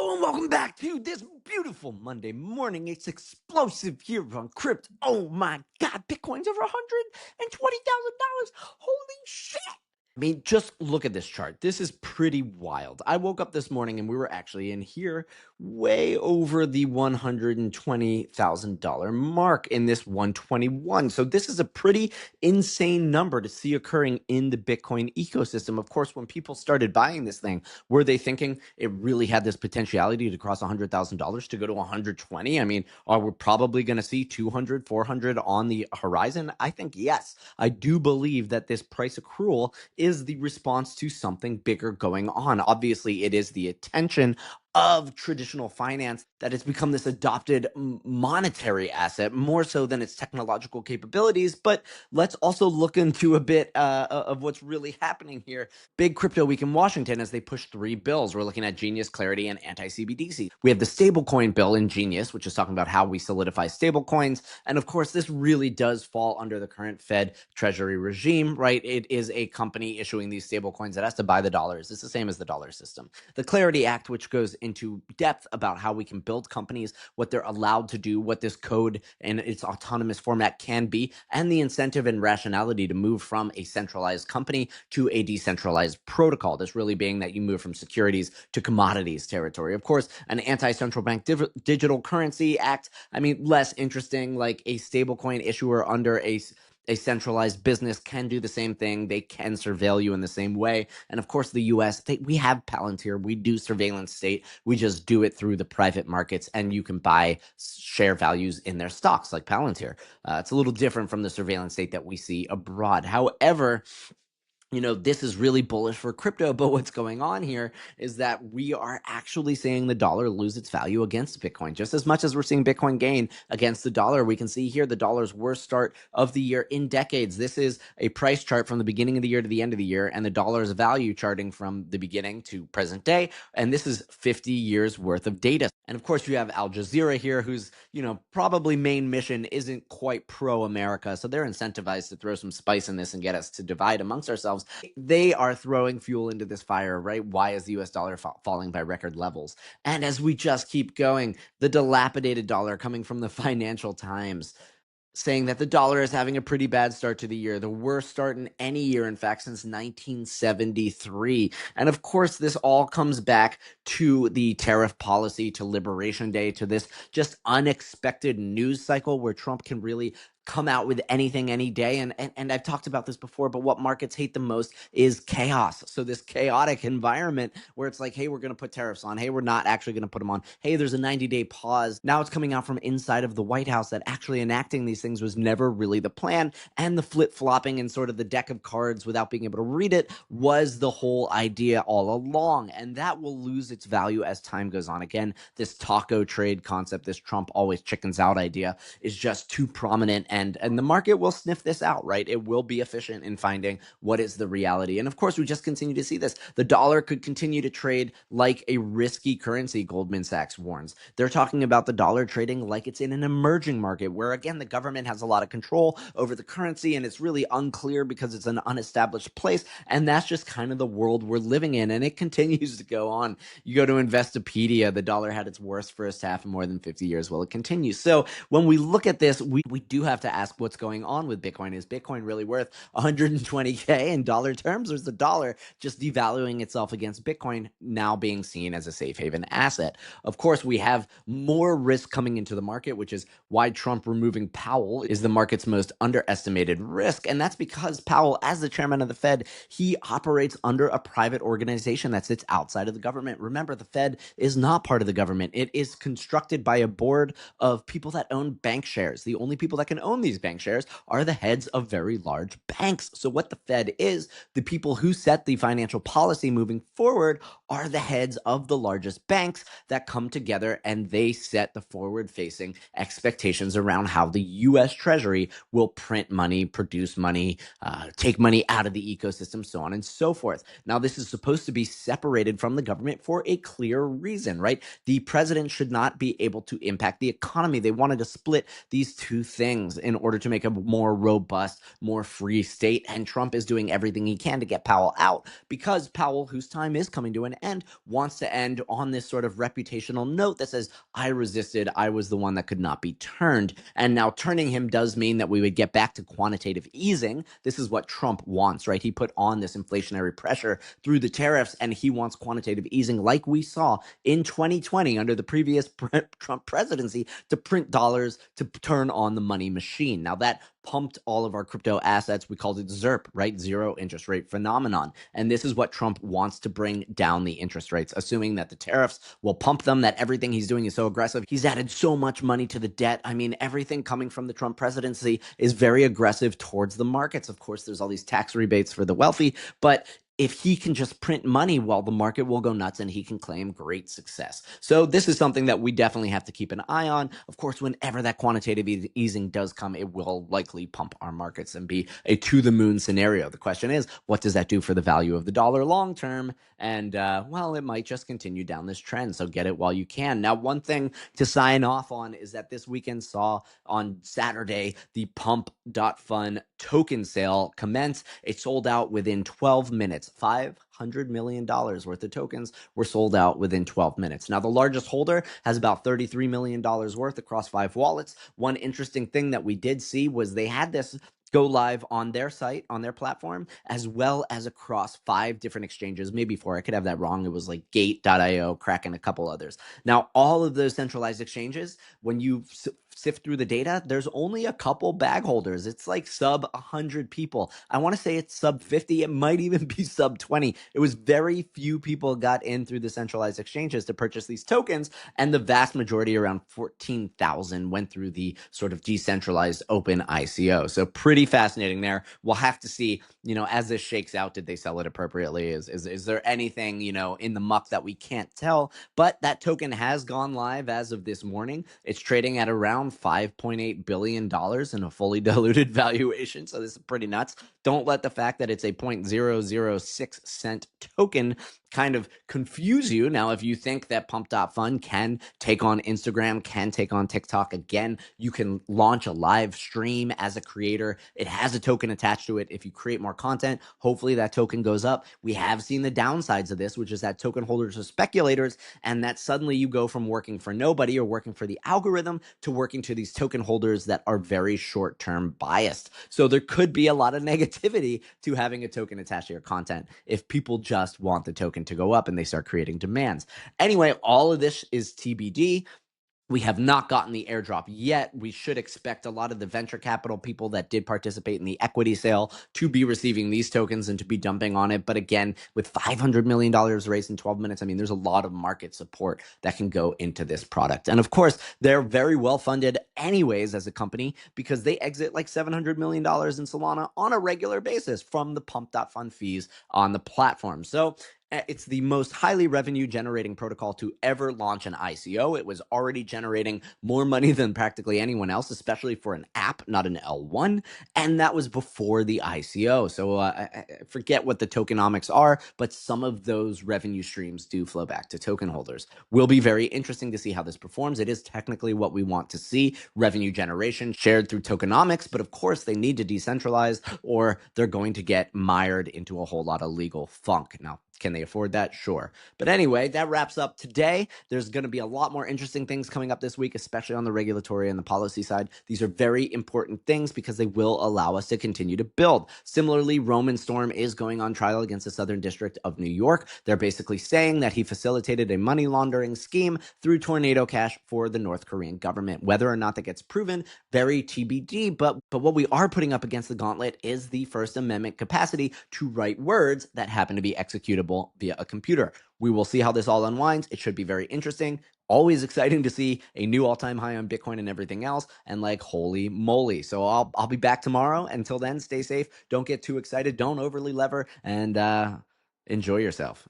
Hello and welcome back to this beautiful Monday morning. It's explosive here on Crypt. Oh my God, Bitcoin's over $120,000. Holy shit. I mean, just look at this chart. This is pretty wild. I woke up this morning and we were actually in here way over the $120,000 mark in this 121. So this is a pretty insane number to see occurring in the Bitcoin ecosystem. Of course, when people started buying this thing, were they thinking it really had this potentiality to cross $100,000 to go to 120? I mean, are we probably going to see 200, 400 on the horizon? I think yes. I do believe that this price accrual is the response to something bigger going on. Obviously, it is the attention of traditional finance that it's become this adopted monetary asset more so than its technological capabilities. But let's also look into a bit of what's really happening here. Big crypto week in Washington as they push 3 bills. We're looking at Genius, Clarity, and anti-CBDC. We have the stablecoin bill in Genius, which is talking about how we solidify stablecoins. And of course, this really does fall under the current Fed Treasury regime, right? It is a company issuing these stablecoins that has to buy the dollars. It's the same as the dollar system. The Clarity Act, which goes into depth about how we can build companies, what they're allowed to do, what this code and its autonomous format can be, and the incentive and rationality to move from a centralized company to a decentralized protocol. This really being that you move from securities to commodities territory. Of course, an anti-central bank digital currency act, I mean, less interesting, like a stablecoin issuer under a centralized business can do the same thing. They can surveil you in the same way. And of course, the US, we have Palantir. We do surveillance state. We just do it through the private markets, and you can buy share values in their stocks like Palantir. It's a little different from the surveillance state that we see abroad. However, this is really bullish for crypto, but what's going on here is that we are actually seeing the dollar lose its value against Bitcoin, just as much as we're seeing Bitcoin gain against the dollar. We can see here the dollar's worst start of the year in decades. This is a price chart from the beginning of the year to the end of the year, and the dollar's value charting from the beginning to present day, and this is 50 years worth of data. And of course, you have Al Jazeera here, whose, probably main mission isn't quite pro-America, so they're incentivized to throw some spice in this and get us to divide amongst ourselves. They are throwing fuel into this fire, right? Why is the US dollar falling by record levels? And as we just keep going, the dilapidated dollar coming from the Financial Times saying that the dollar is having a pretty bad start to the year, the worst start in any year, in fact, since 1973. And of course, this all comes back to the tariff policy, to Liberation Day, to this just unexpected news cycle where Trump can really come out with anything any day. And I've talked about this before, but what markets hate the most is chaos. So this chaotic environment where it's like, hey, we're going to put tariffs on. Hey, we're not actually going to put them on. Hey, there's a 90-day pause. Now it's coming out from inside of the White House that actually enacting these things was never really the plan. And the flip-flopping and sort of the deck of cards without being able to read it was the whole idea all along. And that will lose its value as time goes on. Again, this taco trade concept, this Trump always chickens out idea is just too prominent. And the market will sniff this out, right? It will be efficient in finding what is the reality. And of course, we just continue to see this. The dollar could continue to trade like a risky currency, Goldman Sachs warns. They're talking about the dollar trading like it's in an emerging market where, again, the government has a lot of control over the currency and it's really unclear because it's an unestablished place. And that's just kind of the world we're living in. And it continues to go on. You go to Investopedia, the dollar had its worst first half in more than 50 years. Well, it continues. So when we look at this, we do have to ask what's going on with Bitcoin. Is Bitcoin really worth 120K in dollar terms, or is the dollar just devaluing itself against Bitcoin, now being seen as a safe haven asset? Of course, we have more risk coming into the market, which is why Trump removing Powell is the market's most underestimated risk. And that's because Powell, as the chairman of the Fed, he operates under a private organization that sits outside of the government. Remember, the Fed is not part of the government. It is constructed by a board of people that own bank shares. The only people that can own these bank shares are the heads of very large banks. So what the Fed is, the people who set the financial policy moving forward are the heads of the largest banks that come together and they set the forward-facing expectations around how the U.S. Treasury will print money, produce money, take money out of the ecosystem, so on and so forth. Now, this is supposed to be separated from the government for a clear reason, right? The president should not be able to impact the economy. They wanted to split these two things. in order to make a more robust, more free state. And Trump is doing everything he can to get Powell out, because Powell, whose time is coming to an end, wants to end on this sort of reputational note that says, I resisted, I was the one that could not be turned. And now turning him does mean that we would get back to quantitative easing. This is what Trump wants, right? He put on this inflationary pressure through the tariffs, and he wants quantitative easing like we saw in 2020 under the previous Trump presidency, to print dollars, to turn on the money machine. Now that pumped all of our crypto assets. We called it ZERP, right? Zero interest rate phenomenon. And this is what Trump wants to bring down the interest rates, assuming that the tariffs will pump them, that everything he's doing is so aggressive. He's added so much money to the debt. I mean, everything coming from the Trump presidency is very aggressive towards the markets. Of course, there's all these tax rebates for the wealthy, but if he can just print money, well, the market will go nuts and he can claim great success. So this is something that we definitely have to keep an eye on. Of course, whenever that quantitative easing does come, it will likely pump our markets and be a to the moon scenario. The question is, what does that do for the value of the dollar long term? And well, it might just continue down this trend. So get it while you can. Now, one thing to sign off on is that this weekend saw on Saturday the Pump.Fun token sale commence. It sold out within 12 minutes. $500 million worth of tokens were sold out within 12 minutes. Now, the largest holder has about $33 million worth across 5 wallets. One interesting thing that we did see was they had this go live on their site, on their platform, as well as across 5 different exchanges, maybe 4. I could have that wrong. It was like Gate.io, Kraken, a couple others. Now, all of those centralized exchanges, when you sift through the data, there's only a couple bag holders. It's like sub 100 people. I want to say it's sub 50. It might even be sub 20. It was very few people got in through the centralized exchanges to purchase these tokens, and the vast majority, around 14,000, went through the sort of decentralized open ICO. So pretty fascinating there. We'll have to see, as this shakes out, did they sell it appropriately? Is there anything, in the muck that we can't tell? But that token has gone live as of this morning. It's trading at around $5.8 billion in a fully diluted valuation. So this is pretty nuts. Don't let the fact that it's a 0.006 cent token kind of confuse you. Now, if you think that Pump.Fun can take on Instagram, can take on TikTok, again, you can launch a live stream as a creator. It has a token attached to it. If you create more content, hopefully that token goes up. We have seen the downsides of this, which is that token holders are speculators, and that suddenly you go from working for nobody or working for the algorithm to working to these token holders that are very short-term biased. So there could be a lot of negativity to having a token attached to your content if people just want the token to go up and they start creating demands. Anyway, all of this is TBD. We have not gotten the airdrop yet. We should expect a lot of the venture capital people that did participate in the equity sale to be receiving these tokens and to be dumping on it. But again, with $500 million raised in 12 minutes, I mean, there's a lot of market support that can go into this product. And of course, they're very well funded anyways as a company, because they exit like $700 million in Solana on a regular basis from the Pump.Fun fees on the platform. So it's the most highly revenue generating protocol to ever launch an ICO. It was already generating more money than practically anyone else, especially for an app, not an L1. And that was before the ICO. So I forget what the tokenomics are, but some of those revenue streams do flow back to token holders. Will be very interesting to see how this performs. It is technically what we want to see, revenue generation shared through tokenomics, but of course they need to decentralize or they're going to get mired into a whole lot of legal funk. Now, can they afford that? Sure. But anyway, that wraps up today. There's going to be a lot more interesting things coming up this week, especially on the regulatory and the policy side. These are very important things because they will allow us to continue to build. Similarly, Roman Storm is going on trial against the Southern District of New York. They're basically saying that he facilitated a money laundering scheme through Tornado Cash for the North Korean government. Whether or not that gets proven, very TBD. But what we are putting up against the gauntlet is the First Amendment capacity to write words that happen to be executable via a computer. We will see how this all unwinds. It should be very interesting. Always exciting to see a new all-time high on Bitcoin and everything else. And like, holy moly. So I'll be back tomorrow. Until then, stay safe. Don't get too excited. Don't overly lever, and enjoy yourself.